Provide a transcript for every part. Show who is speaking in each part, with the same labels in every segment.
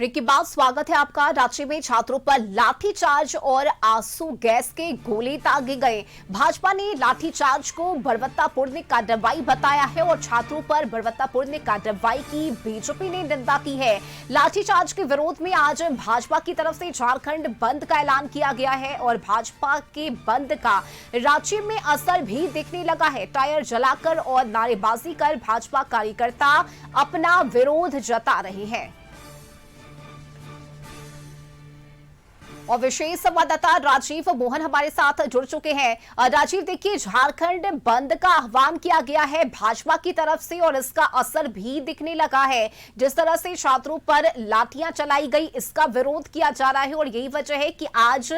Speaker 1: Break के बाद स्वागत है आपका। रांची में छात्रों पर लाठीचार्ज और आंसू गैस के गोले दागे गए। भाजपा ने लाठीचार्ज को बर्बरतापूर्ण कार्रवाई बताया है और छात्रों पर बर्बरतापूर्ण कार्रवाई की बीजेपी ने निंदा की है। लाठीचार्ज के विरोध में आज भाजपा की तरफ से झारखंड बंद का ऐलान किया गया है और भाजपा के बंद का रांची में असर भी दिखने लगा है। टायर जलाकर और नारेबाजी कर भाजपा कार्यकर्ता अपना विरोध जता रहे हैं। और विशेष संवाददाता राजीव मोहन हमारे साथ जुड़ चुके हैं। राजीव, देखिए, झारखंड बंद का आह्वान किया गया है भाजपा की तरफ से और इसका असर भी दिखने लगा है। जिस तरह से छात्रों पर लाठियां चलाई गई, इसका विरोध किया जा रहा है और यही वजह है कि आज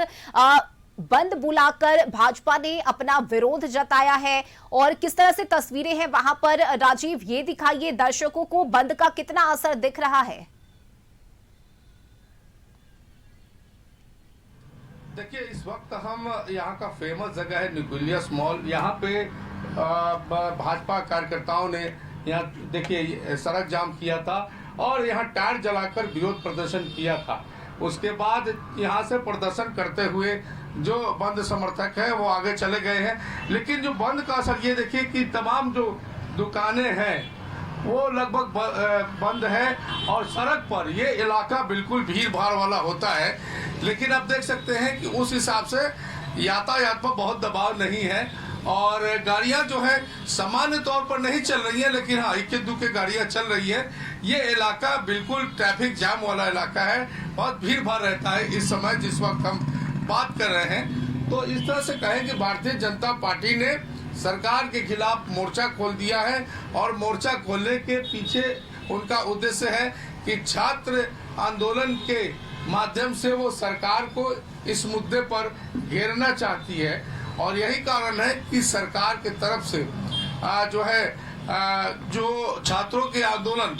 Speaker 1: बंद बुलाकर भाजपा ने अपना विरोध जताया है। और किस तरह से तस्वीरें हैं वहां पर, राजीव, ये दिखाइए दर्शकों को बंद का कितना असर दिख रहा है।
Speaker 2: देखिए, इस वक्त हम यहाँ का फेमस जगह है न्यूक्लियस मॉल। यहाँ पे भाजपा कार्यकर्ताओं ने यहाँ देखिए सड़क जाम किया था और यहाँ टायर जलाकर विरोध प्रदर्शन किया था। उसके बाद यहाँ से प्रदर्शन करते हुए जो बंद समर्थक हैं वो आगे चले गए हैं। लेकिन जो बंद का असर ये देखिए कि तमाम जो दुकानें हैं वो लगभग बंद है और सड़क पर ये इलाका बिल्कुल भीड़ भाड़ वाला होता है। लेकिन आप देख सकते हैं कि उस हिसाब से यातायात पर बहुत दबाव नहीं है और गाड़ियां जो है सामान्य तौर पर नहीं चल रही हैं, लेकिन हाँ इक्के दुक्के गाड़ियां चल रही है। ये इलाका बिल्कुल ट्रैफिक जाम वाला इलाका है, बहुत भीड़ भाड़ रहता है इस समय जिस वक्त हम बात कर रहे हैं। तो इस तरह से कहें कि भारतीय जनता पार्टी ने सरकार के खिलाफ मोर्चा खोल दिया है और मोर्चा खोलने के पीछे उनका उद्देश्य है कि छात्र आंदोलन के माध्यम से वो सरकार को इस मुद्दे पर घेरना चाहती है। और यही कारण है कि सरकार की तरफ से जो छात्रों के आंदोलन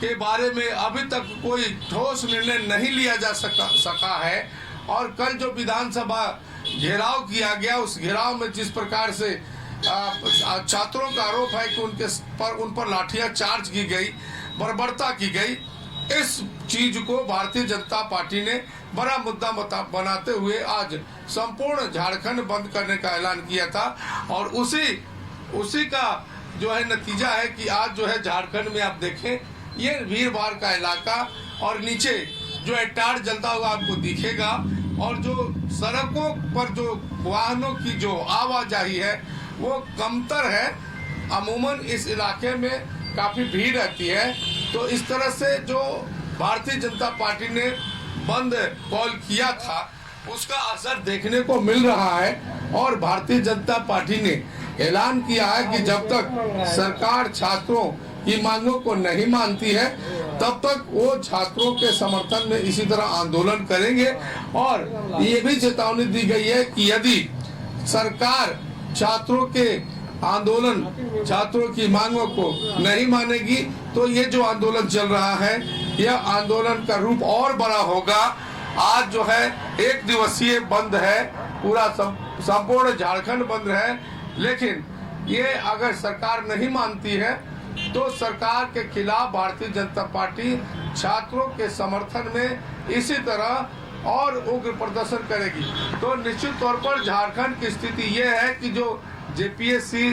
Speaker 2: के बारे में अभी तक कोई ठोस निर्णय नहीं लिया जा सका है। और कल जो विधानसभा घेराव किया गया, उस घेराव में जिस प्रकार से छात्रों का आरोप है कि उन पर लाठियां चार्ज की गई, बर्बरता की गई, इस चीज को भारतीय जनता पार्टी ने बड़ा मुद्दा बनाते हुए आज संपूर्ण झारखंड बंद करने का ऐलान किया था। और उसी का जो है नतीजा है कि आज जो है झारखंड में आप देखें ये भीड़ भाड़ का इलाका और नीचे जो है टायर जलता हुआ आपको दिखेगा और जो सड़कों पर जो वाहनों की जो आवाजाही है वो कमतर है। अमूमन इस इलाके में काफी भीड़ रहती है। तो इस तरह से जो भारतीय जनता पार्टी ने बंद कॉल किया था उसका असर देखने को मिल रहा है और भारतीय जनता पार्टी ने ऐलान किया है कि जब तक सरकार छात्रों की मांगों को नहीं मानती है तब तक वो छात्रों के समर्थन में इसी तरह आंदोलन करेंगे। और ये भी चेतावनी दी गई है कि यदि सरकार छात्रों के आंदोलन, छात्रों की मांगों को नहीं मानेगी तो ये जो आंदोलन चल रहा है यह आंदोलन का रूप और बड़ा होगा। आज जो है एक दिवसीय बंद है, पूरा संपूर्ण झारखंड बंद है। लेकिन ये अगर सरकार नहीं मानती है तो सरकार के खिलाफ भारतीय जनता पार्टी छात्रों के समर्थन में इसी तरह और उग्र प्रदर्शन करेगी। तो निश्चित तौर पर झारखंड की स्थिति ये है कि जो जेपीएससी,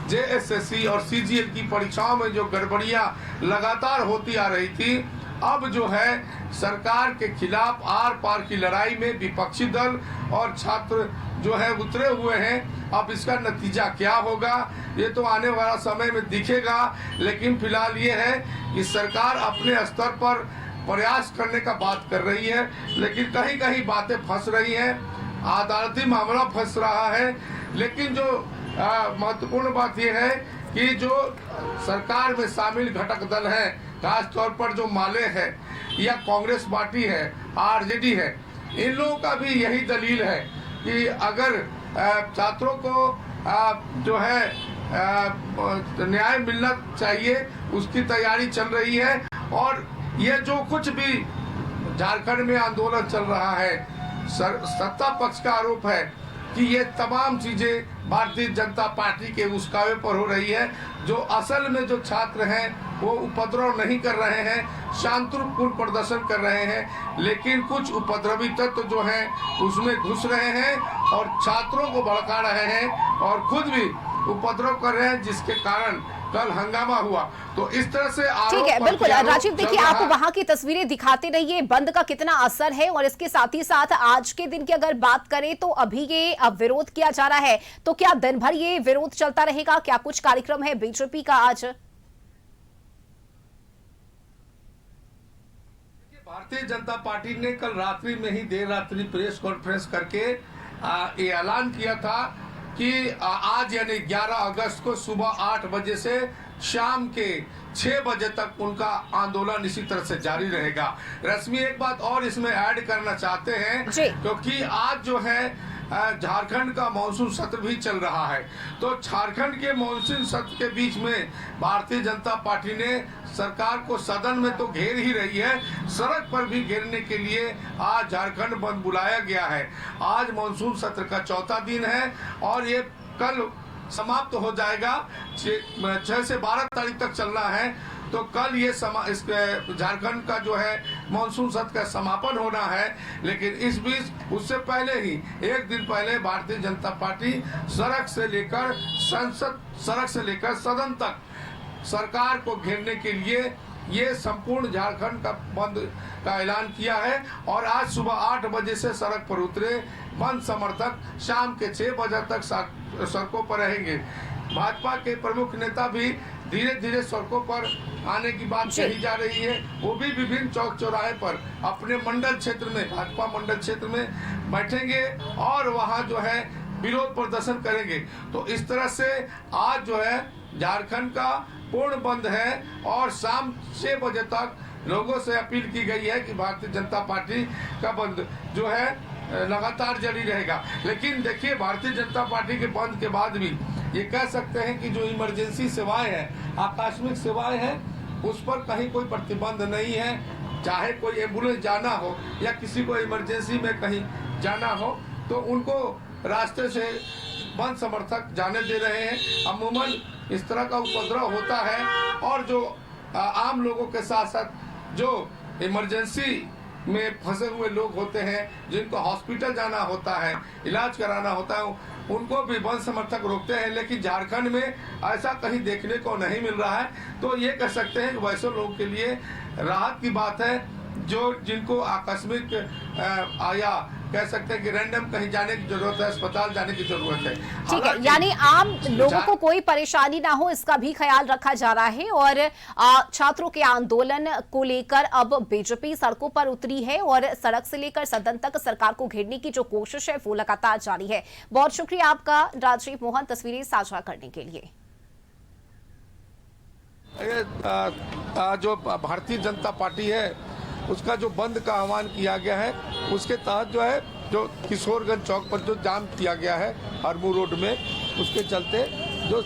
Speaker 2: जेएसएससी और सीजीएल की परीक्षाओं में जो गड़बड़ियां लगातार होती आ रही थी, अब जो है सरकार के खिलाफ आर पार की लड़ाई में विपक्षी दल और छात्र जो है उतरे हुए हैं। अब इसका नतीजा क्या होगा ये तो आने वाला समय में दिखेगा। लेकिन फिलहाल ये है कि सरकार अपने स्तर पर प्रयास करने का बात कर रही है, लेकिन कहीं कहीं बातें फंस रही हैं, अदालती मामला फंस रहा है। लेकिन जो महत्वपूर्ण बात यह है कि जो सरकार में शामिल घटक दल हैं, खास तौर पर जो माले है या कांग्रेस पार्टी है, आरजेडी है, इन लोगों का भी यही दलील है कि अगर छात्रों को जो है न्याय मिलना चाहिए, उसकी तैयारी चल रही है। और ये जो कुछ भी झारखंड में आंदोलन चल रहा है, सत्ता पक्ष का आरोप है कि ये तमाम चीजें भारतीय जनता पार्टी के उस्कावे पर हो रही है। जो असल में जो छात्र हैं वो उपद्रव नहीं कर रहे हैं, शांतिपूर्ण प्रदर्शन कर रहे हैं, लेकिन कुछ उपद्रवी तत्व जो हैं उसमें घुस रहे हैं और छात्रों को भड़का रहे हैं और खुद भी उपद्रव कर रहे हैं, जिसके कारण कल हंगामा हुआ। तो इस तरह से
Speaker 1: ठीक है, बिल्कुल राजीव, देखिए आप वहां की तस्वीरें दिखाते रहिए, बंद का कितना असर है। और इसके साथ ही साथ आज के दिन की अगर बात करें तो अभी ये विरोध किया जा रहा है, तो क्या दिन भर ये विरोध चलता रहेगा? क्या कुछ कार्यक्रम है बीजेपी का आज?
Speaker 2: भारतीय जनता पार्टी ने कल रात्रि में ही देर रात्रि प्रेस कॉन्फ्रेंस करके ये ऐलान किया था कि आज यानी 11 अगस्त को सुबह 8 बजे से शाम के 6 बजे तक उनका आंदोलन इसी तरह से जारी रहेगा। रश्मि, एक बात और इसमें ऐड करना चाहते हैं, क्योंकि आज जो है झारखंड का मानसून सत्र भी चल रहा है। तो झारखंड के मानसून सत्र के बीच में भारतीय जनता पार्टी ने सरकार को सदन में तो घेर ही रही है, सड़क पर भी घेरने के लिए आज झारखंड बंद बुलाया गया है। आज मानसून सत्र का चौथा दिन है और ये कल समाप्त हो जाएगा। 6 से 12 तारीख तक चलना है। तो कल ये झारखंड का जो है मानसून सत्र का समापन होना है। लेकिन इस बीच उससे पहले ही एक दिन पहले भारतीय जनता पार्टी सड़क से लेकर सदन तक सरकार को घेरने के लिए ये संपूर्ण झारखंड का बंद का ऐलान किया है। और आज सुबह 8 बजे से सड़क पर उतरे बंद समर्थक शाम के 6 बजे तक सड़कों पर रहेंगे। भाजपा के प्रमुख नेता भी धीरे धीरे सड़कों पर आने की बात कही जा रही है। वो भी विभिन्न चौक चौराहे पर अपने मंडल क्षेत्र में, भाजपा मंडल क्षेत्र में बैठेंगे और वहां जो है विरोध प्रदर्शन करेंगे। तो इस तरह से आज जो है झारखंड का पूर्ण बंद है और शाम 6 बजे तक लोगों से अपील की गई है कि भारतीय जनता पार्टी का बंद जो है लगातार जारी रहेगा। लेकिन देखिए, भारतीय जनता पार्टी के बंद के बाद भी ये कह सकते हैं कि जो इमरजेंसी सेवाएं हैं, आकस्मिक सेवाएं हैं, उस पर कहीं कोई प्रतिबंध नहीं है। चाहे कोई एम्बुलेंस जाना हो या किसी को इमरजेंसी में कहीं जाना हो तो उनको रास्ते से बंद समर्थक जाने दे रहे हैं। अमूमन इस तरह का उपद्रव होता है और जो आम लोगों के साथ साथ जो इमरजेंसी में फंसे हुए लोग होते हैं, जिनको हॉस्पिटल जाना होता है, इलाज कराना होता है, उनको भी बंद समर्थक रोकते हैं। लेकिन झारखंड में ऐसा कहीं देखने को नहीं मिल रहा है। तो ये कह सकते हैं कि वैसे लोगों के लिए राहत की बात है जो जिनको आकस्मिक या कह सकते हैं कि रैंडम कहीं जाने की जरूरत है, अस्पताल जाने की जरूरत है।
Speaker 1: ठीक है, यानी आम लोगों को कोई परेशानी ना हो इसका भी ख्याल रखा जा रहा है। और छात्रों के आंदोलन को लेकर अब बीजेपी सड़कों पर उतरी है और सड़क से लेकर सदन तक सरकार को घेरने की जो कोशिश है वो लगातार जारी है। बहुत शुक्रिया आपका राजीव मोहन, तस्वीरें साझा करने के लिए।
Speaker 2: जो भारतीय जनता पार्टी है उसका जो बंद का आह्वान किया गया है, उसके तहत जो है जो किशोरगंज चौक पर जो जाम किया गया है हरमू रोड में, उसके चलते जो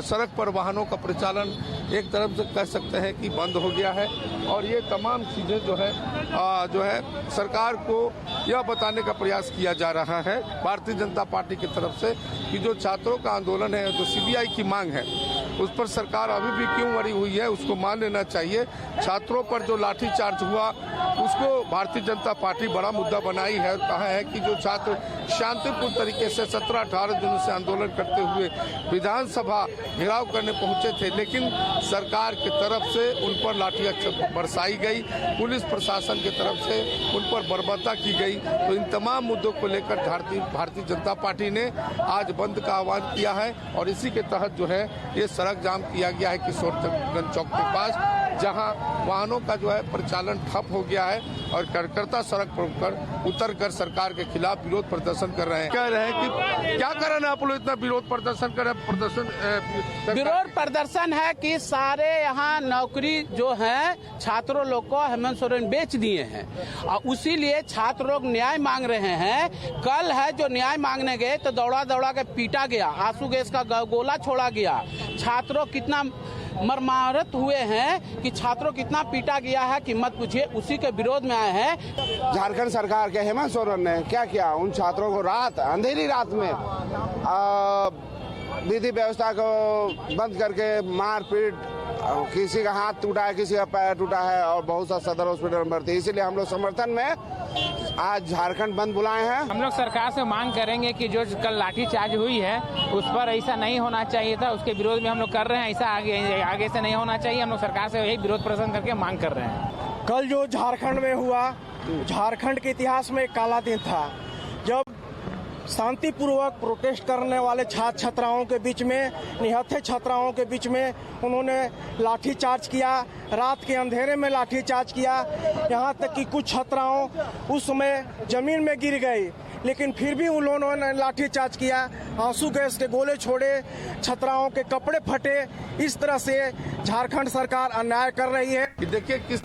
Speaker 2: सड़क पर वाहनों का परिचालन एक तरफ से कह सकते हैं कि बंद हो गया है। और ये तमाम चीज़ें जो है सरकार को यह बताने का प्रयास किया जा रहा है भारतीय जनता पार्टी की तरफ से कि जो छात्रों का आंदोलन है, जो सीबीआई की मांग है, उस पर सरकार अभी भी क्यों अड़ी हुई है, उसको मान लेना चाहिए। छात्रों पर जो लाठीचार्ज हुआ उसको भारतीय जनता पार्टी बड़ा मुद्दा बनाई है और कहा है कि जो छात्र शांतिपूर्ण तरीके से 17-18 दिनों से आंदोलन करते हुए विधानसभा घेराव करने पहुंचे थे, लेकिन सरकार की तरफ से उन पर लाठियां बरसाई गई, पुलिस प्रशासन की तरफ से उन पर बर्बरता की गई। तो इन तमाम मुद्दों को लेकर भारतीय जनता पार्टी ने आज बंद का आह्वान किया है और इसी के तहत जो है ये सड़क जाम किया गया है किशोरगंज चौक के पास, जहां वाहनों का जो है परिचालन ठप हो गया है और कार्यकर्ता सड़क पर उतरकर सरकार के खिलाफ विरोध प्रदर्शन कर रहे हैं। कह रहे हैं कि क्या कारण है आप लोग इतना विरोध प्रदर्शन कर रहे हैं?
Speaker 3: विरोध प्रदर्शन है कि सारे यहाँ नौकरी जो है छात्रों लोग को हेमंत सोरेन बेच दिए हैं और उसीलिए छात्र लोग न्याय मांग रहे हैं। कल है जो न्याय मांगने गए तो दौड़ा दौड़ा के पीटा गया, आंसू गैस का गोला छोड़ा गया। छात्रों कितना मर्माहत हुए हैं कि छात्रों को इतना पीटा गया है कि मत पूछिए। उसी के विरोध में आए हैं।
Speaker 4: झारखंड सरकार के हेमंत सोरेन ने क्या किया, उन छात्रों को अंधेरी रात में विधि व्यवस्था को बंद करके मारपीट, किसी का हाथ टूटा है, किसी का पैर टूटा है और बहुत सा सदर हॉस्पिटल में भर्ती। इसीलिए हम लोग समर्थन में आज झारखंड बंद बुलाए हैं।
Speaker 5: हम लोग सरकार से मांग करेंगे कि जो कल लाठीचार्ज हुई है उस पर ऐसा नहीं होना चाहिए था, उसके विरोध में हम लोग कर रहे हैं। ऐसा आगे से नहीं होना चाहिए। हम लोग सरकार से यही विरोध प्रदर्शन करके मांग कर रहे हैं।
Speaker 6: कल जो झारखंड में हुआ, झारखंड के इतिहास में एक काला दिन था, जब शांतिपूर्वक प्रोटेस्ट करने वाले छात्र छात्राओं के बीच में, निहत्थे छात्राओं के बीच में उन्होंने लाठीचार्ज किया। रात के अंधेरे में लाठीचार्ज किया। यहाँ तक कि कुछ छात्राओं उस समय जमीन में गिर गई, लेकिन फिर भी उन लोगों ने लाठीचार्ज किया, आंसू गैस के गोले छोड़े, छात्राओं के कपड़े फटे। इस तरह से झारखंड सरकार अन्याय कर रही है।
Speaker 2: कि देखिए किस